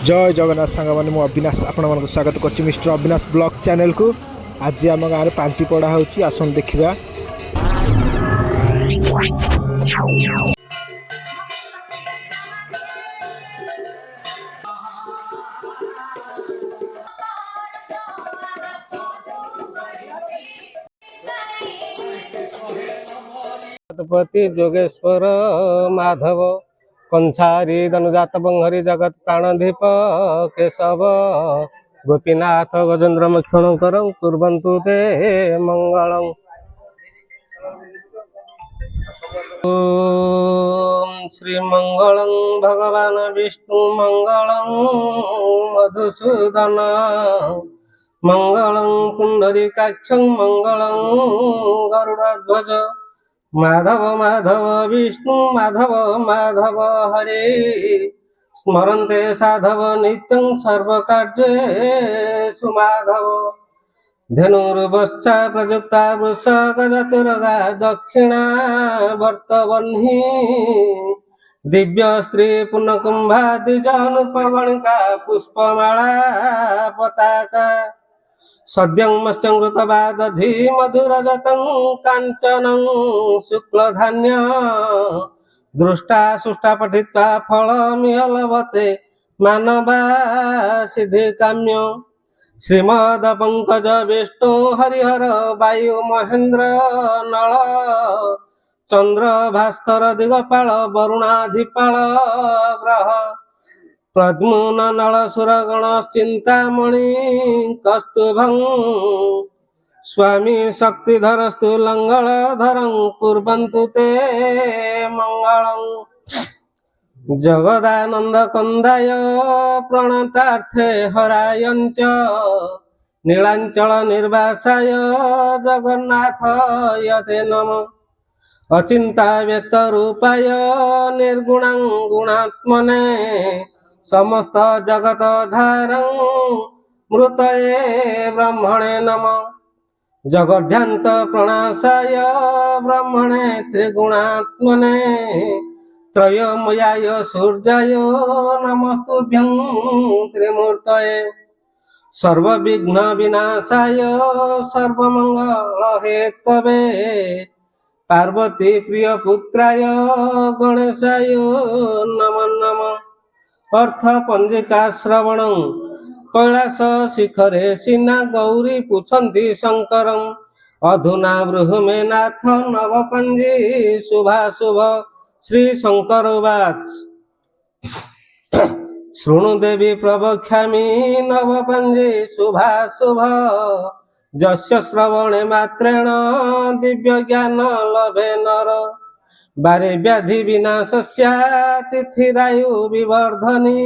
जय जगन्नाथ सांग मैंने मु अविनाश आपण स्वागत कर मिस्टर अविनाश ब्लॉग चैनल को। आज आम गाँव पांची पढ़ा होची आसन देखा। पति जोगेश्वर माधव कंसारी धनुजात बंहरी जगत प्राणधीप केशव गोपीनाथ गजेन्द्र मक्षण करं कुर्वन्तु ते मंगलम्। ओम श्री मंगलं भगवान विष्णु मंगलं मधुसूदन मंगलं पुंडरीकाक्षं मंगलं गरुडध्वज माधव माधव विष्णु माधव माधव हरे स्मरन्ते साधव नित्यं सर्वकार्येषु माधव। धनुर्वश्चा प्रयुक्ता वृषगजतिरगा दक्षिणा वर्तवह्नि दिव्य स्त्री पुनकुंभादिजानुपगणिका पुष्पमाला पताका सद्यं मत्स्यंकृतवादधी मधुरजतं काञ्चनं शुक्लधान्य दृष्टा सुष्टा पठित्वा फलमिह लभते मानवा सिद्धिकाम्य। श्रीमद पंकज विष्णु हरिहर वायु महेन्द्र नल चंद्र भास्कर दिगपाल वरुणाधिपाल ग्रह प्रद्मुन नल सुरगण चिंतामणि कस्तुभं स्वामी शक्तिधरस्तु लंगलधरं कुर्वन्तु ते मंगलम्। जगदानंद कंदाय प्रणतार्थे हरायञ्च नीलांचल निर्वासाय जगन्नाथ यते नमः। अचिंता व्यक्त रूपाय निर्गुणं गुणात्मने समस्त जगत धारं मृतये ब्रह्मणे नमः। जगद्ध्यान्त प्रणाशाय ब्रह्मणे त्रिगुणात्मने त्रयमयाय सूर्याय नमस्तुभ्यं त्रिमूर्तये। सर्वविघ्न विनाशाय सर्वमंगल हेतवे पार्वती प्रिय पुत्राय गणेशाय नमो नमः। अर्थ पंजिका श्रवण कैलास शिखरे सिना गौरी पुछन्ति शंकरं अधुना बृहमे नाथ नवपंजी शुभाशुभ। श्री शंकर उवाच शृणु देवी प्रवक्ष्यामि नवपंजी शुभाशुभ जस्य श्रवणे मात्रेण दिव्य ज्ञान लभे नर बारे व्याधि विनाशस्य तिथिरायु विवर्धनी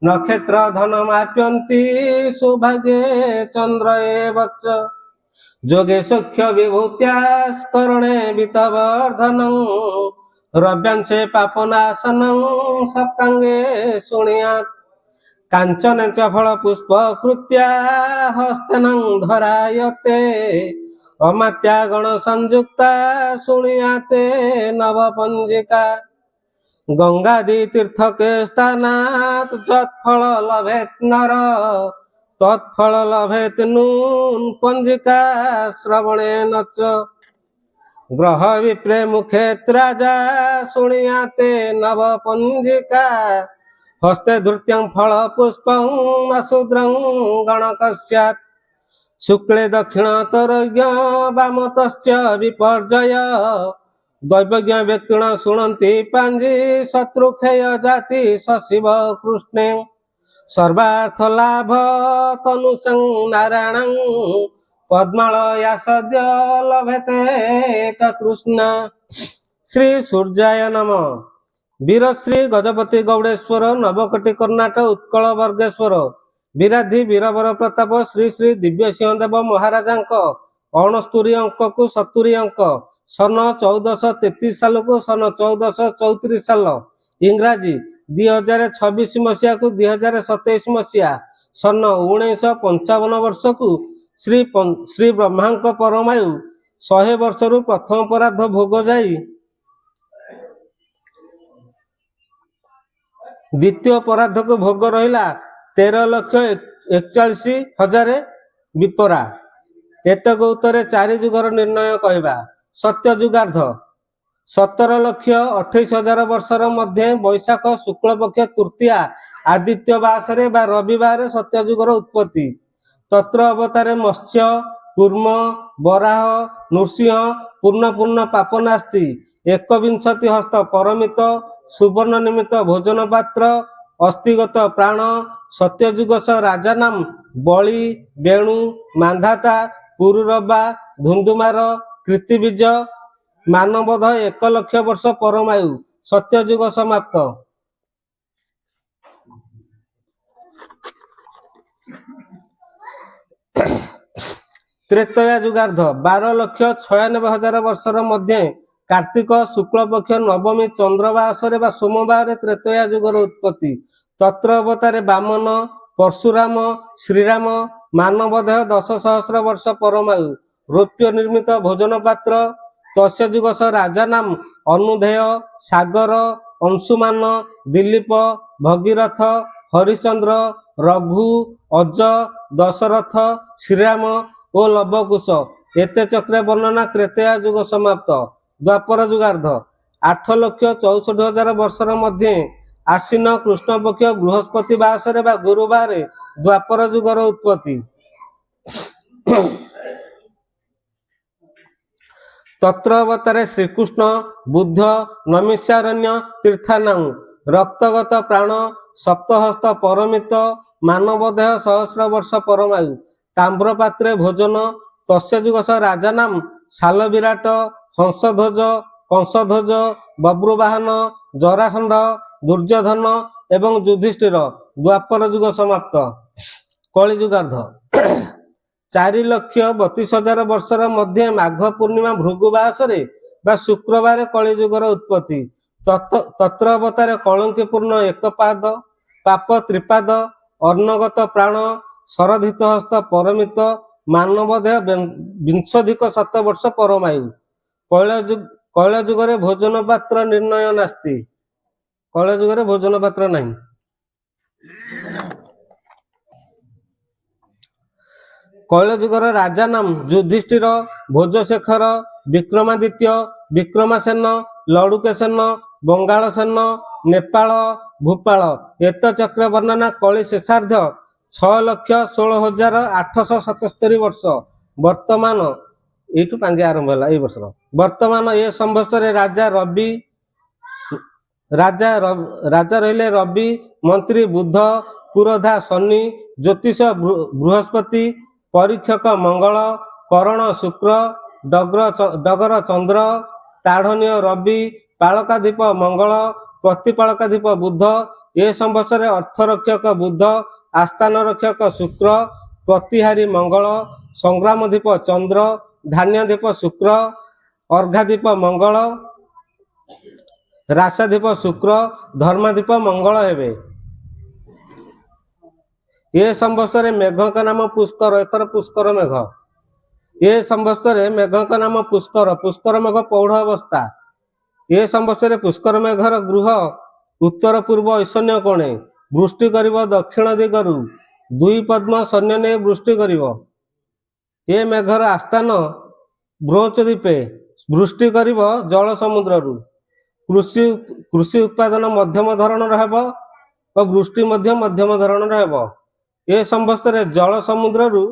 नक्षत्र धनमाप्यन्ति सौभाग्ये चंद्र एव च जोगे सख्य विभूत्या स्करणे वित्तवर्धनं रव्यांशे पापनाशनं सप्तांगे शृणुयात् कांचन च फल पुष्प कृत्या हस्तेनं धरायते अमात्या गण संयुक्ता शृणुयाते नवपंजिका। गंगादि तीर्थके स्थानात् जत्फल लभेत नर तत्फल लभेत नून पंजिका श्रवणेन च। ग्रह विप्रे मुखेत राजा शृणुयाते नवपंजिका हस्ते धृत्यं फल पुष्पं अशूद्रं गणकस्यात् शुक्ले दक्षिणतरज्ञ वामतश्च विपर्जय दैवज्ञ व्यक्तिण शृणन्ति पांजी शत्रुखेय जाति सशिव कृष्णे सर्वार्थ लाभ तनुसं नारायणं पद्मालया सद्य लभते ततृष्णा। श्री सूर्याय नमः। वीरश्री गजपति गौड़ेश्वर नवकोटि कर्णाट उत्कल वर्गेश्वर वीराधि वीरवर प्रताप श्री श्री दिव्य सिंहदेव महाराजांक 69 अंक को 70 अंक सन 1433 साल को सन 1434 साल इंग्राजी 2026 मसीहा को 2027 मसीहा सन 1955 वर्ष को श्री ब्रह्मांक परमायु 100 वर्ष रु प्रथम पराध भोग जाई ଦ୍ୱିତୀୟ ପରାର୍ଦ୍ଧକୁ ଭୋଗ ରହିଲା 13,41,000 ବିପରା। ଏତକ ଉତ୍ତରେ 4 ଯୁଗର ନିର୍ଣ୍ଣୟ କହିବା। ସତ୍ୟ ଯୁଗାର୍ଧ 17,28,000 ବର୍ଷର ମଧ୍ୟ ବୈଶାଖ ଶୁକ୍ଳପକ୍ଷ ତୃତୀୟା ଆଦିତ୍ୟ ବାସରେ ବା ରବିବାରରେ ସତ୍ୟ ଯୁଗର ଉତ୍ପତ୍ତି। ତତ୍ର ଅବତାରେ ମତ୍ସ୍ୟ କୁର୍ମ ବରାହ ନୃସିଂହ ପୂର୍ଣ୍ଣ ପାପନାସ୍ତି 1ବିଂଶତି ହସ୍ତ ପରମିତ ସୁବର୍ଣ୍ଣ ନିମିତ୍ତ ଭୋଜନ ପାତ୍ର ଅସ୍ଥିଗତ ପ୍ରାଣ ସତ୍ୟଯୁଗସ ରାଜା ନାମ ବଳି ବେଣୁ ମାନ୍ଧାତା ପୁରୁରବା ଧୁନ୍ଦୁମାର କୀର୍ତ୍ତିବୀଜ ମାନବଧ 1,00,000 ବର୍ଷ ପରମାୟୁ ସତ୍ୟଯୁଗ ସମାପ୍ତ। ତ୍ରେତୟା ଯୁଗାର୍ଧ 12,96,000 ବର୍ଷର ମଧ୍ୟ କାର୍ତ୍ତିକ ଶୁକ୍ଳପକ୍ଷ ନବମୀ ଚନ୍ଦ୍ରବାସରେ ବା ସୋମବାରରେ ତ୍ରେତୟା ଯୁଗର ଉତ୍ପତ୍ତି। ତତ୍ର ଅବତାରେ ବାମନ ପରଶୁରାମ ଶ୍ରୀରାମ ମାନବଦେହ 10,000 ବର୍ଷ ପରମାୟୁ ରୌପ୍ୟ ନିର୍ମିତ ଭୋଜନ ପାତ୍ର ତସ୍ୟ ଯୁଗସ ରାଜା ନାମ ଅନୁଧେୟ ସାଗର ଅଂଶୁମାନ ଦିଲ୍ଲୀପ ଭଗୀରଥ ହରିଶ୍ଚନ୍ଦ୍ର ରଘୁ ଅଜ ଦଶରଥ ଶ୍ରୀରାମ ଓ ଲବକୁଶ। ଏତେ ଚକ୍ରେ ବର୍ଣ୍ଣନା ତ୍ରେତୟା ଯୁଗ ସମାପ୍ତ। ଦ୍ୱାପର ଯୁଗାର୍ଧ 8,64,000 ବର୍ଷର ମଧ୍ୟ ଆଶ୍ବିନ କୃଷ୍ଣପକ୍ଷ ବୃହସ୍ପତି ବାସରେ ବା ଗୁରୁବାରରେ ଦ୍ୱାପର ଯୁଗର ଉତ୍ପତ୍ତି। ତତ୍ର ଅବତାରେ ଶ୍ରୀକୃଷ୍ଣ ବୁଦ୍ଧ ନୈମିଷାରଣ୍ୟ ତୀର୍ଥାନାଂ ରକ୍ତଗତ ପ୍ରାଣ ସପ୍ତହସ୍ତ ପରମିତ ମାନବଦେହ 1,000 ବର୍ଷ ପରମାୟୁ ତାମ୍ରପାତ୍ରେ ଭୋଜନ ତସ୍ୟ ଯୁଗସ ରାଜା ନାମ ଶାଲ ବିରାଟ ହଂସଧ୍ୱଜ କଂସଧ୍ୱଜ ବବ୍ରୁବାହନ ଜରାସନ୍ଧ ଦୁର୍ଯ୍ୟୋଧନ ଏବଂ ଯୁଧିଷ୍ଠିର। ଦ୍ୱାପର ଯୁଗ ସମାପ୍ତ। କଳି ଯୁଗାର୍ଧ 4,32,000 ବର୍ଷର ମଧ୍ୟ ମାଘ ପୂର୍ଣ୍ଣିମା ଭୃଗୁବାସରେ ବା ଶୁକ୍ରବାର କଳି ଯୁଗର ଉତ୍ପତ୍ତି। ତତ୍ର ଅବତାରେ କଳଙ୍କିପୂର୍ଣ୍ଣ ଏକପାଦ ପାପ ତ୍ରିପାଦ ଅର୍ଣ୍ଣଗତ ପ୍ରାଣ ଶରଧିତ ହସ୍ତ ପରମିତ ମାନବଦେହ 20,000 ବର୍ଷ ପରମାୟୁ। କୈଳ ଯୁଗରେ ଭୋଜନ ପାତ୍ର ନିର୍ଣ୍ଣୟ ନାସ୍ତି। କୈଳ ଯୁଗରେ ଭୋଜନ ପାତ୍ର ନାହିଁ। କୈଳ ଯୁଗର ରାଜା ନାମ ଯୁଧିଷ୍ଠିର ଭୋଜଶେଖର ବିକ୍ରମାଦିତ୍ୟ ବିକ୍ରମାସେନ ଲଡୁକେସେନ ବଙ୍ଗାଳସେନ ନେପାଳ ଭୂପାଳ। ଏତ ଚକ୍ର ବର୍ଣ୍ଣନା କଳି ଶେଷାର୍ଧ 6,16,877 ବର୍ଷ। ବର୍ତ୍ତମାନ ଏଇଠୁ ପାଞ୍ଜି ଆରମ୍ଭ ହେଲା ଏଇ ବର୍ଷର। ବର୍ତ୍ତମାନ ଏ ସମ୍ବତ୍ସରେ ରାଜା ରହିଲେ ରବି ମନ୍ତ୍ରୀ ବୁଧ ପୁରୋଧା ଶନି ଜ୍ୟୋତିଷ ବୃହସ୍ପତି ପରୀକ୍ଷକ ମଙ୍ଗଳ କରଣ ଶୁକ୍ର ଡଗର ଚନ୍ଦ୍ର ତାଢନ୍ୟ ରବି ପାଳକାଧିପ ମଙ୍ଗଳ ପ୍ରତିପାଳକାଧିପ ବୁଧ। ଏ ସମ୍ବତ୍ସରେ ଅର୍ଥରକ୍ଷକ ବୁଧ ଆସ୍ଥାନ ରକ୍ଷକ ଶୁକ୍ର ପ୍ରତିହାରୀ ମଙ୍ଗଳ ସଂଗ୍ରାମଧୀପ ଚନ୍ଦ୍ର ଧାନ୍ୟଧୀପ ଶୁକ୍ର ଅର୍ଘାଧୀପ ମଙ୍ଗଳ ରାସାଧୀପ ଶୁକ୍ର ଧର୍ମାଧୀପ ମଙ୍ଗଳ ହେବେ। ଏ ସମ୍ବତ୍ସରେ ମେଘଙ୍କ ନାମ ପୁଷ୍କର। ଏଥର ପୁଷ୍କର ମେଘ। ଏ ସମ୍ବତ୍ସରେ ମେଘଙ୍କ ନାମ ପୁଷ୍କର। ପୁଷ୍କର ମେଘ ପୌଢ ଅବସ୍ଥା। ଏ ସମ୍ବତ୍ସରେ ପୁଷ୍କର ମେଘର ଗୃହ ଉତ୍ତର ପୂର୍ବ ଈଶାନ୍ୟ କୋଣେ ବୃଷ୍ଟି କରିବ ଦକ୍ଷିଣ ଦିଗରୁ 2 ପଦ୍ମ ସୈନ୍ୟ ନେଇ ବୃଷ୍ଟି କରିବ। ଏ ମେଘର ଆସ୍ଥାନ ବ୍ରୋଞ୍ଚ ଦ୍ୱୀପେ ବୃଷ୍ଟି କରିବ ଜଳ ସମୁଦ୍ରରୁ। କୃଷି ଉତ୍ପାଦନ ମଧ୍ୟମ ଧରଣର ହେବ ଓ ବୃଷ୍ଟି ମଧ୍ୟ ମଧ୍ୟମ ଧରଣର ହେବ। ଏ ସମ୍ବତ୍ସରେ ଜଳ ସମୁଦ୍ରରୁ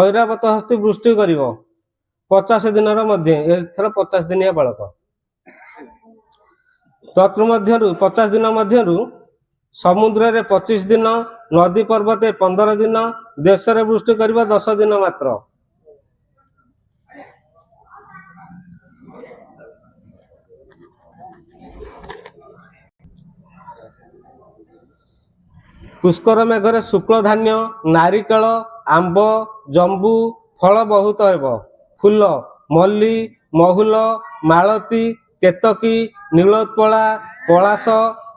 ଐରାବତ ହସ୍ତି ବୃଷ୍ଟି କରିବ 50 ଦିନର ମଧ୍ୟ। ଏଥର 50 ଦିନିଆ ବାଳକ। ତତ୍ମଧ୍ୟରୁ 50 ଦିନ ମଧ୍ୟରୁ ସମୁଦ୍ରରେ 25 ଦିନ ନଦୀ ପର୍ବତେ 15 ଦିନ ଦେଶରେ ବୃଷ୍ଟି କରିବ 10 ଦିନ ମାତ୍ର। ପୁଷ୍କର ମେଘରେ ଶୁକ୍ଳ ଧାନ୍ୟ ନାରିକେଳ ଆମ୍ବ ଜମ୍ବୁ ଫଳ ବହୁତ ହେବ। ଫୁଲ ମଲ୍ଲି ମହୁଲ ମାଳତୀ କେତକୀ ନୀଳୋତ୍ପଳା ପଳାଶ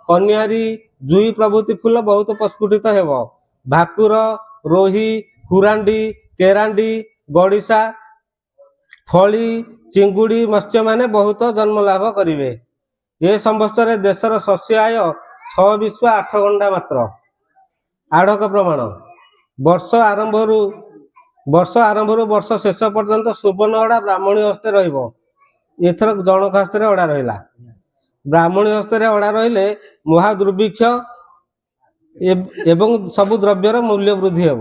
କନିଆରୀ ଜୁଇ ପ୍ରଭୃତି ଫୁଲ ବହୁତ ପ୍ରସ୍ଫୁଟିତ ହେବ। ଭାକୁର ରୋହି କୁରାଣ୍ଡି କେରାଣ୍ଡି ଗଡ଼ିଶା ଫଳି ଚିଙ୍ଗୁଡ଼ି ମତ୍ସ୍ୟମାନେ ବହୁତ ଜନ୍ମ ଲାଭ କରିବେ। ଏ ସମ୍ବତ୍ସରେ ଦେଶର ଶସ୍ୟ ଆୟ 6 ବିଶ୍ୱ 8 ଘଣ୍ଟା ମାତ୍ର। ଆଢକ ପ୍ରମାଣ ବର୍ଷ ଆରମ୍ଭରୁ ବର୍ଷ ଶେଷ ପର୍ଯ୍ୟନ୍ତ ସୁବର୍ଣ୍ଣ ଅଡ଼ା ବ୍ରାହ୍ମଣୀ ହସ୍ତେ ରହିବ। ଏଥର ଜଣକ ହସ୍ତରେ ଅଡ଼ା ରହିଲା। ବ୍ରାହ୍ମଣୀ ହସ୍ତରେ ଅଡ଼ା ରହିଲେ ମହାଦୁର୍ଭିକ୍ଷ ଏବଂ ସବୁ ଦ୍ରବ୍ୟର ମୂଲ୍ୟ ବୃଦ୍ଧି ହେବ।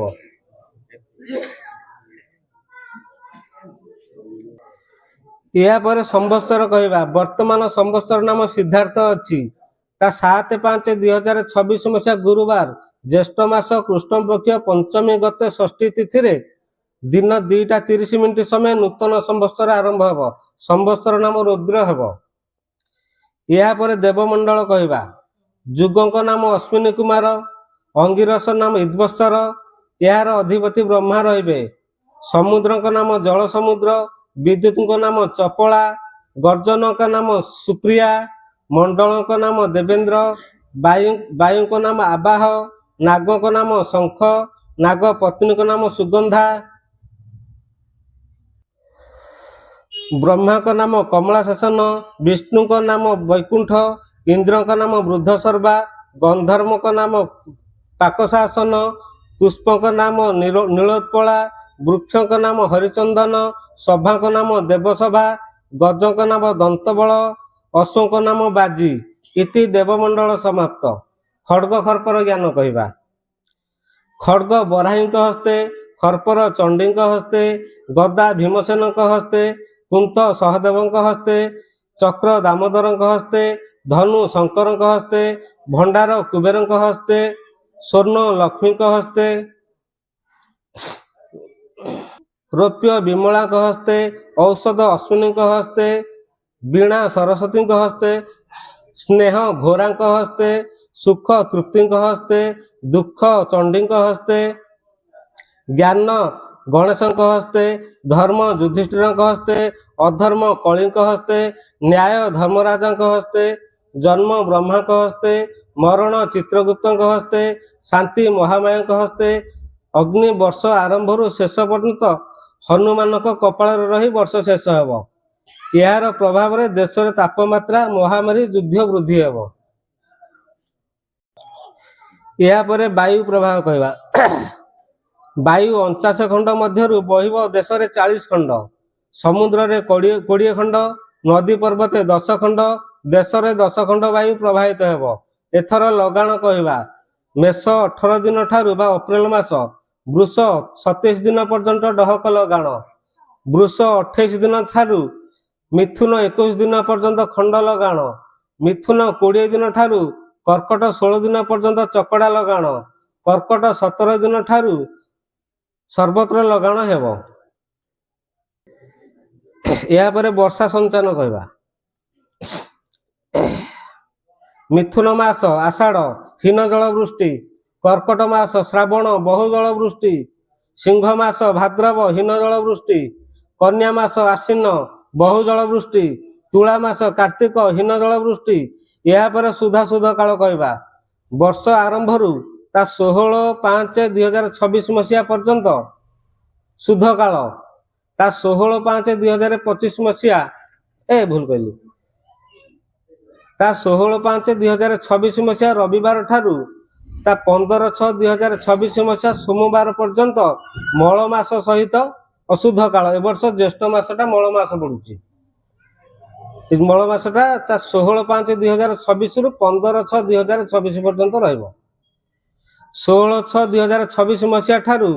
ଏହାପରେ ସମ୍ବତ୍ସର କହିବା। ବର୍ତ୍ତମାନ ସମ୍ବତ୍ସର ନାମ ସିଦ୍ଧାର୍ଥ ଅଛି। ତା 7/5/2026 ମସିହା ଗୁରୁବାର ଜ୍ୟେଷ୍ଠ ମାସ କୃଷ୍ଣପକ୍ଷ ପଞ୍ଚମୀ ଗତେ ଷଷ୍ଠୀ ତିଥିରେ ଦିନ 2:30 ସମୟ ନୂତନ ସମ୍ବତ୍ସର ଆରମ୍ଭ ହେବ। ସମ୍ବତ୍ସର ନାମ ରୁଦ୍ର ହେବ। ଏହାପରେ ଦେବମଣ୍ଡଳ କହିବା। ଯୁଗଙ୍କ ନାମ ଅଶ୍ୱିନୀ କୁମାର, ଅଙ୍ଗିରସ ନାମ ଇଦ୍ବତ୍ସର, ଏହାର ଅଧିପତି ବ୍ରହ୍ମା ରହିବେ। ସମୁଦ୍ରଙ୍କ ନାମ ଜଳ ସମୁଦ୍ର, ବିଦ୍ୟୁତଙ୍କ ନାମ ଚପଳା, ଗର୍ଜନଙ୍କ ନାମ ସୁପ୍ରିୟା, ମଣ୍ଡଳଙ୍କ ନାମ ଦେବେନ୍ଦ୍ର, ବାୟୁଙ୍କ ନାମ ଆବାହ, ନାଗଙ୍କ ନାମ ଶଙ୍ଖ, ନାଗ ପତ୍ନୀଙ୍କ ନାମ ସୁଗନ୍ଧା, ବ୍ରହ୍ମାଙ୍କ ନାମ କମଳାଶାସନ, ବିଷ୍ଣୁଙ୍କ ନାମ ବୈକୁଣ୍ଠ, ଇନ୍ଦ୍ରଙ୍କ ନାମ ବୃଦ୍ଧସର୍ବା, ଗନ୍ଧର୍ମଙ୍କ ନାମ ପାକଶାସନ, ପୁଷ୍ପଙ୍କ ନାମ ନୀଳୋତ୍ପଳା, ବୃକ୍ଷଙ୍କ ନାମ ହରିଚନ୍ଦନ, ସଭାଙ୍କ ନାମ ଦେବସଭା, ଗଜଙ୍କ ନାମ ଦନ୍ତବଳ, ଅଶ୍ୱଙ୍କ ନାମ ବାଜି। ଇତି ଦେବମଣ୍ଡଳ ସମାପ୍ତ। ଖଡ୍ଗ ଖର୍ପର ଜ୍ଞାନ କହିବା। ଖଡ୍ଗ ବରାହୀଙ୍କ ହସ୍ତେ, ଖର୍ପର ଚଣ୍ଡୀଙ୍କ ହସ୍ତେ, ଗଦା ଭୀମସେନଙ୍କ ହସ୍ତେ, କୁନ୍ତ ସହଦେବଙ୍କ ହସ୍ତେ, ଚକ୍ର ଦାମୋଦରଙ୍କ ହସ୍ତେ, ଧନୁ ଶଙ୍କରଙ୍କ ହସ୍ତେ, ଭଣ୍ଡାର କୁବେରଙ୍କ ହସ୍ତେ, ସ୍ୱର୍ଣ୍ଣ ଲକ୍ଷ୍ମୀଙ୍କ ହସ୍ତେ, ରୌପ୍ୟ ବିମଳାଙ୍କ ହସ୍ତେ, ଔଷଧ ଅଶ୍ୱିନୀଙ୍କ ହସ୍ତେ, ବୀଣା ସରସ୍ୱତୀଙ୍କ ହସ୍ତେ, ସ୍ନେହ ଘୋରାଙ୍କ ହସ୍ତେ, ସୁଖ ତୃପ୍ତିଙ୍କ ହସ୍ତେ, ଦୁଃଖ ଚଣ୍ଡୀଙ୍କ ହସ୍ତେ, ଜ୍ଞାନ ଗଣେଶଙ୍କ ହସ୍ତେ, ଧର୍ମ ଯୁଧିଷ୍ଠିରଙ୍କ ହସ୍ତେ, ଅଧର୍ମ କଳିଙ୍କ ହସ୍ତେ, ନ୍ୟାୟ ଧର୍ମରାଜାଙ୍କ ହସ୍ତେ, ଜନ୍ମ ବ୍ରହ୍ମାଙ୍କ ହସ୍ତେ, ମରଣ ଚିତ୍ରଗୁପ୍ତଙ୍କ ହସ୍ତେ, ଶାନ୍ତି ମହାମାୟାଙ୍କ ହସ୍ତେ, ଅଗ୍ନି ବର୍ଷ ଆରମ୍ଭରୁ ଶେଷ ପର୍ଯ୍ୟନ୍ତ ହନୁମାନଙ୍କ କପାଳରେ ରହି ବର୍ଷ ଶେଷ ହେବ। ଏହାର ପ୍ରଭାବରେ ଦେଶରେ ତାପମାତ୍ରା, ମହାମାରୀ, ଯୁଦ୍ଧ ବୃଦ୍ଧି ହେବ। ଏହାପରେ ବାୟୁ ପ୍ରଭାବ କହିବା। ବାୟୁ 49 ଖଣ୍ଡ ମଧ୍ୟରୁ ବହିବ ଦେଶରେ 40 ଖଣ୍ଡ, ସମୁଦ୍ରରେ 20 ଖଣ୍ଡ, ନଦୀ ପର୍ବତରେ 10 ଖଣ୍ଡ, ଦେଶରେ 10 ଖଣ୍ଡ ବାୟୁ ପ୍ରବାହିତ ହେବ। ଏଥର ଲଗାଣ କହିବା। ମେଷ 18 ଦିନ ଠାରୁ ବା ଏପ୍ରିଲ ମାସ, ବୃଷ 27 ଦିନ ପର୍ଯ୍ୟନ୍ତ ଡହକ ଲଗାଣ, ବୃଷ 28 ଦିନ ଠାରୁ, ମିଥୁନ 21 ଦିନ ପର୍ଯ୍ୟନ୍ତ ଖଣ୍ଡ ଲଗାଣ, ମିଥୁନ 20 ଦିନ ଠାରୁ, କର୍କଟ 16 ଦିନ ପର୍ଯ୍ୟନ୍ତ ଚକଡା ଲଗାଣ, କର୍କଟ 17 ଦିନ ଠାରୁ ସର୍ବତ୍ର ଲଗାଣ ହେବ। ଏହାପରେ ବର୍ଷା ସଞ୍ଚାନ କହିବା। ମିଥୁନ ମାସ ଆଷାଢ଼ ହୀନ ଜଳ ବୃଷ୍ଟି, କର୍କଟ ମାସ ଶ୍ରାବଣ ବହୁ ଜଳ ବୃଷ୍ଟି, ସିଂହ ମାସ ଭାଦ୍ରବ ହୀନ ଜଳ ବୃଷ୍ଟି, କନ୍ୟା ମାସ ଆଶ୍ୱିନ ବହୁ ଜଳ ବୃଷ୍ଟି, ତୁଳା ମାସ କାର୍ତ୍ତିକ ହୀନ ଜଳ ବୃଷ୍ଟି। ଏହାପରେ ସୁଧ କାଳ କହିବା। ବର୍ଷ ଆରମ୍ଭରୁ ତା 16/5/2026 ମସିହା ପର୍ଯ୍ୟନ୍ତ ସୁଧ କାଳ, ତା 16/5/2025 ମସିହା ଭୁଲ କହିଲି, ତା 16/5/2026 ମସିହା ରବିବାର ଠାରୁ ତା 15/6/2026 ମସିହା ସୋମବାର ପର୍ଯ୍ୟନ୍ତ ମଳ ମାସ ସହିତ ଅଶୁଦ୍ଧ କାଳ। ଏ ବର୍ଷ ଜ୍ୟେଷ୍ଠ ମାସଟା ମଳ ମାସ ପଡୁଛି। ମଳ ମାସଟା ତା 16/5/2026 ରୁ 15/6/2026 ପର୍ଯ୍ୟନ୍ତ ରହିବ। 16/6/2026 ମସିହା ଠାରୁ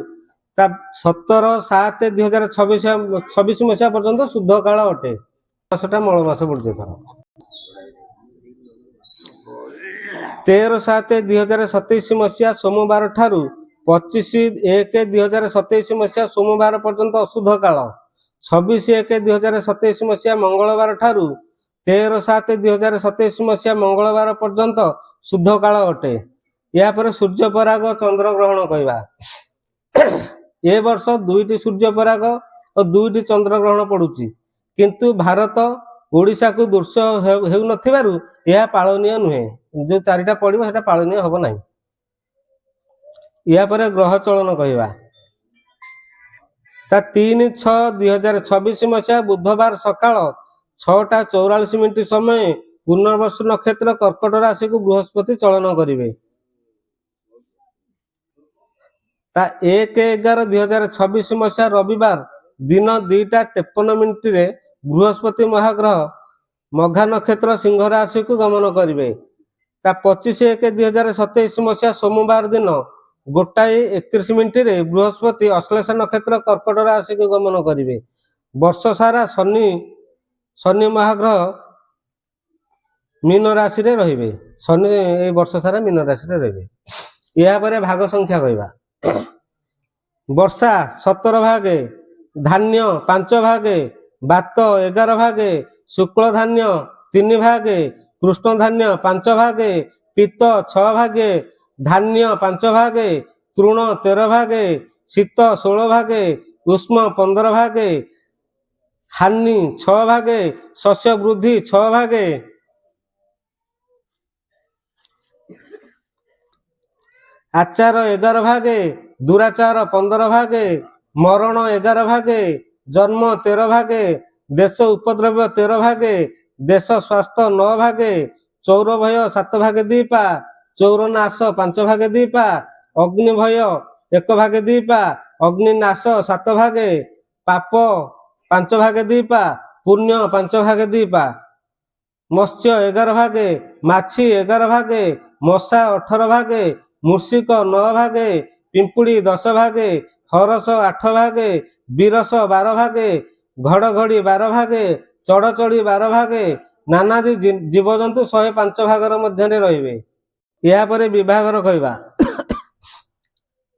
ତା 17/7/2026 ମସିହା ପର୍ଯ୍ୟନ୍ତ ଶୁଦ୍ଧ କାଳ ଅଟେ। ମାସଟା ମଳ ମାସ ପଡୁଛି। ଏଥର 13/7/2027 ମସିହା ସୋମବାର ଠାରୁ 25/1/2027 ମସିହା ସୋମବାର ପର୍ଯ୍ୟନ୍ତ ଅଶୁଦ୍ଧ କାଳ। 26/1/2027 ମସିହା ମଙ୍ଗଳବାର ଠାରୁ 13/7/2027 ମସିହା ମଙ୍ଗଳବାର ପର୍ଯ୍ୟନ୍ତ ଶୁଦ୍ଧ କାଳ ଅଟେ। ଏହାପରେ ସୂର୍ଯ୍ୟପରାଗ ଚନ୍ଦ୍ରଗ୍ରହଣ କହିବା। ଏ ବର୍ଷ 2ଟି ସୂର୍ଯ୍ୟପରାଗ ଓ 2ଟି ଚନ୍ଦ୍ରଗ୍ରହଣ ପଡୁଛି, କିନ୍ତୁ ଭାରତ ଓଡ଼ିଶାକୁ ଦୃଶ୍ୟ ହେଉନଥିବାରୁ ଏହା ପାଳନୀୟ ନୁହେଁ। ଯୋଉ 4ଟା ପଡିବ ସେଟା ପାଳନୀୟ ହବ ନାହିଁ। ଏହାପରେ ଗ୍ରହ ଚଳନ କହିବା। ତା 3/6/2026 ମସିହା ବୁଧବାର ସକାଳ 6:44 ସମୟ ପୂର୍ଣ୍ଣବସୁ ନକ୍ଷତ୍ର କର୍କଟ ରାଶିକୁ ବୃହସ୍ପତି ଚଳନ କରିବେ। ତା 1/11/2026 ମସିହା ରବିବାର ଦିନ 2:53 ବୃହସ୍ପତି ମହାଗ୍ରହ ମଘା ନକ୍ଷତ୍ର ସିଂହ ରାଶିକୁ ଗମନ କରିବେ। ତା 25/1/2027 ମସିହା ସୋମବାର ଦିନ 1:31 ବୃହସ୍ପତି ଅଶ୍ଲେଷ ନକ୍ଷତ୍ର କର୍କଟ ରାଶିକୁ ଗମନ କରିବେ। ବର୍ଷ ସାରା ଶନି ମହାଗ୍ରହ ମୀନ ରାଶିରେ ରହିବେ। ଶନି ଏଇ ବର୍ଷ ସାରା ମୀନ ରାଶିରେ ରହିବେ। ଏହାପରେ ଭାଗ ସଂଖ୍ୟା କହିବା। ବର୍ଷା 17 ଭାଗେ, ଧାନ୍ୟ 5 ଭାଗେ, ବାତ 11 ଭାଗେ, ଶୁକ୍ଳ ଧାନ୍ୟ 3 ଭାଗେ, କୃଷ୍ଣ ଧାନ୍ୟ 5 ଭାଗେ, ପିତ୍ତ 6 ଭାଗେ, ଧାନ୍ୟ 5 ଭାଗେ, ତୃଣ 13 ଭାଗେ, ଶୀତ 16 ଭାଗେ, ଉଷ୍ମ 15 ଭାଗେ, ହାନି 6 ଭାଗେ, ଶସ୍ୟ ବୃଦ୍ଧି 6 ଭାଗେ, ଆଚାର 11 ଭାଗେ, ଦୁରାଚାର 15 ଭାଗେ, ମରଣ 11 ଭାଗେ, ଜନ୍ମ 13 ଭାଗେ, ଦେଶ ଉପଦ୍ରବ୍ୟ 13 ଭାଗେ, ଦେଶ ସ୍ୱାସ୍ଥ୍ୟ 9 ଭାଗେ, ଚୌର ଭୟ 7 ଭାଗେ 2 ପା, ଚୌର ନାଶ 5 ଭାଗେ 2 ପା, ଅଗ୍ନି ଭୟ 1 ଭାଗେ 2 ପା, ଅଗ୍ନି ନାଶ 7 ଭାଗେ, ପାପ 5 ଭାଗେ 2 ପା, ପୁଣ୍ୟ 5 ଭାଗେ 2 ପା, ମତ୍ସ୍ୟ 11 ଭାଗେ, ମାଛି 11 ଭାଗେ, ମଶା 18 ଭାଗେ, ମୂଷିକ 9 ଭାଗେ, ପିମ୍ପୁଡ଼ି 10 ଭାଗେ, ହରସ 8 ଭାଗେ, ବିରସ 12 ଭାଗେ, ଘଡ଼ଘଡ଼ି 12 ଭାଗେ, ଚଢ଼ଚଢ଼ି 12 ଭାଗେ, ନାନାଦି ଜୀବଜନ୍ତୁ 105 ଭାଗର ମଧ୍ୟରେ ରହିବେ। ଏହାପରେ ବିଭାଗର କହିବା।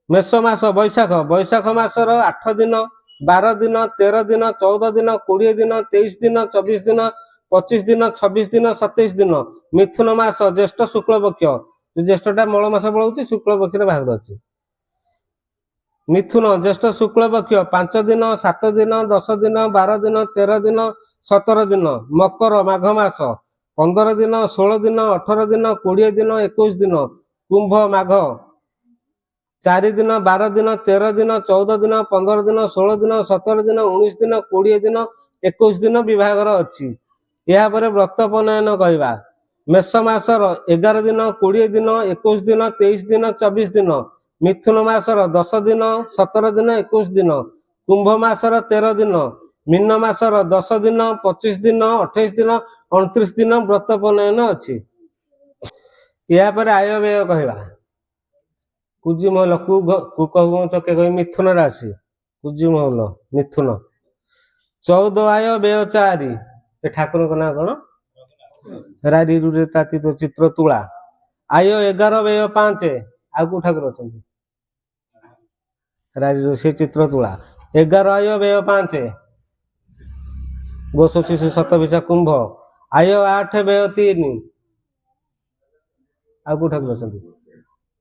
ମେଷ ମାସ ବୈଶାଖ ମାସର 8 ଦିନ, 12 ଦିନ, 13 ଦିନ, 14 ଦିନ, 20 ଦିନ, 23 ଦିନ, 24 ଦିନ, 25 ଦିନ, 26 ଦିନ, 27 ଦିନ। ମିଥୁନ ମାସ ଜ୍ୟେଷ୍ଠ ଶୁକ୍ଳପକ୍ଷ, ଜ୍ୟେଷ୍ଠଟା ମଳ ମାସ ପଳଉଛି, ଶୁକ୍ଳପକ୍ଷରେ ଭାଗ ଅଛି। ମିଥୁନ ଜ୍ୟେଷ୍ଠ ଶୁକ୍ଳପକ୍ଷ 5 ଦିନ, 7 ଦିନ, 10 ଦିନ, 12 ଦିନ, 13 ଦିନ, 17 ଦିନ। ମକର ମାଘ ମାସ 15 ଦିନ, 16 ଦିନ, 18 ଦିନ, 20 ଦିନ, 21 ଦିନ। କୁମ୍ଭ ମାଘ 4 ଦିନ, 12 ଦିନ, 13 ଦିନ, 14 ଦିନ, 15 ଦିନ, 16 ଦିନ, 17 ଦିନ, 19 ଦିନ, 20 ଦିନ, 21 ଦିନ ବିଭାଗର ଅଛି। ଏହାପରେ ବ୍ରତ ଉପନୟନ କହିବା। ମେଷ ମାସର 11 ଦିନ, 20 ଦିନ, 21 ଦିନ, 23 ଦିନ, 24 ଦିନ। ମିଥୁନ ମାସର 10 ଦିନ, 17 ଦିନ, 21 ଦିନ। କୁମ୍ଭ ମାସର 13 ଦିନ, ମୀନ ମାସର 10 ଦିନ, 25 ଦିନ, 28 ଦିନ, 29 ଦିନ ବ୍ରତ ଉପନୟନ ଅଛି। ଏହାପରେ ଆୟ ବ୍ୟୟ କହିବା। କୁଜି ମହଲ ଚକେ କହି ମିଥୁନ ରାଶି, କୁଜି ମହଲ ମିଥୁନ। 14 ଆୟ ବ୍ୟୟ 4। ଏ ଠାକୁରଙ୍କ ନାଁ କଣ? ରାରିରୁରେ ତାତି ତ ଚିତ୍ର ତୁଳା। ଆୟ 11 ବ୍ୟୟ 5। ଆଉ କୋଉ ଠାକୁର ଅଛନ୍ତି? ରାରିରୁ ସେ ଚିତ୍ର ତୁଳା। 11 ଆୟ ବ୍ୟୟ 5। ଗୋଷ ଶିଶୁ ଶତଭିଷା କୁମ୍ଭ। ଆୟ 8 ବ୍ୟୟ 3। ଆଉ କୋଉ ଠାକୁର ଅଛନ୍ତି?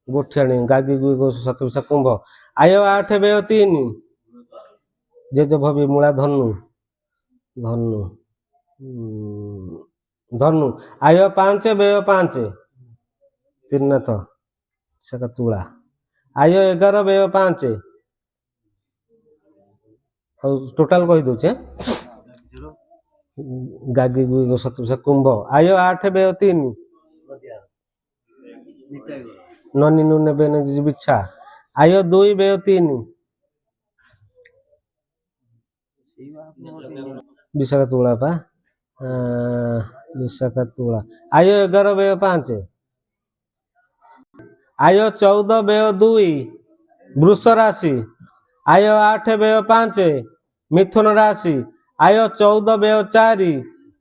ଗୋଠିଆଣୀ ଗାଗି ଗୋଷ ଶତଭିଷା କୁମ୍ଭ। ଆୟ 8 ବ୍ୟୟ 3। ଜେଜ ଭବି ମୂଳା ଧନୁ। ଆୟ 5 ବ୍ୟୟ 5। ତ୍ରିନାଥ ସେକା ତୁଳା। ଆୟ 11 ବ୍ୟୟ 5। ଆଉ ଟୋଟାଲ କହିଦଉଛି। ଗାଗି ଶତଭିଷା କୁମ୍ଭ। ଆୟ 8 ବ୍ୟୟ 3। ନନି ନୁ ନେବେ ବିଛା। ଆୟ 2 ବ୍ୟୟ 3। ବିଶାଖା ତୁଳା ପା। ବିଶାଖା ତୁଳା। ଆୟ 11 ବ୍ୟୟ 5। ଆୟ 14 ବ୍ୟୟ 2। ବୃଷ ରାଶି। ଆୟ 8 ବ୍ୟୟ 5। ମିଥୁନ ରାଶି। ଆୟ 14 ବ୍ୟୟ 4।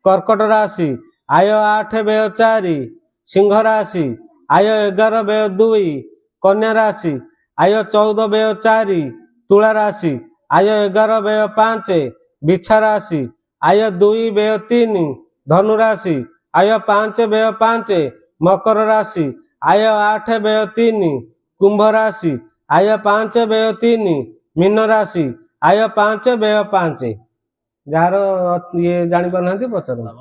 କର୍କଟ ରାଶି। ଆୟ 8 ବ୍ୟୟ 4। ସିଂହ ରାଶି। ଆୟ 11 ବ୍ୟୟ 2। କନ୍ୟା ରାଶି। ଆୟ 14 ବ୍ୟୟ 4। ତୁଳା ରାଶି। ଆୟ 11 ବ୍ୟୟ 5। ବିଛା ରାଶି। ଆୟ 2 ବ୍ୟୟ 3। ଧନୁ ରାଶି। ଆୟ 5 ବ୍ୟୟ 5। ମକର ରାଶି। ଆୟ 8 ବ୍ୟୟ 3। କୁମ୍ଭ ରାଶି। ଆୟ 5 ବ୍ୟୟ 3। ମୀନ ରାଶି। ଆୟ 5 ବ୍ୟୟ 5। ଯାହାର ଇଏ ଜାଣିପାରୁନାହାନ୍ତି ପଚାରନ୍ତୁ।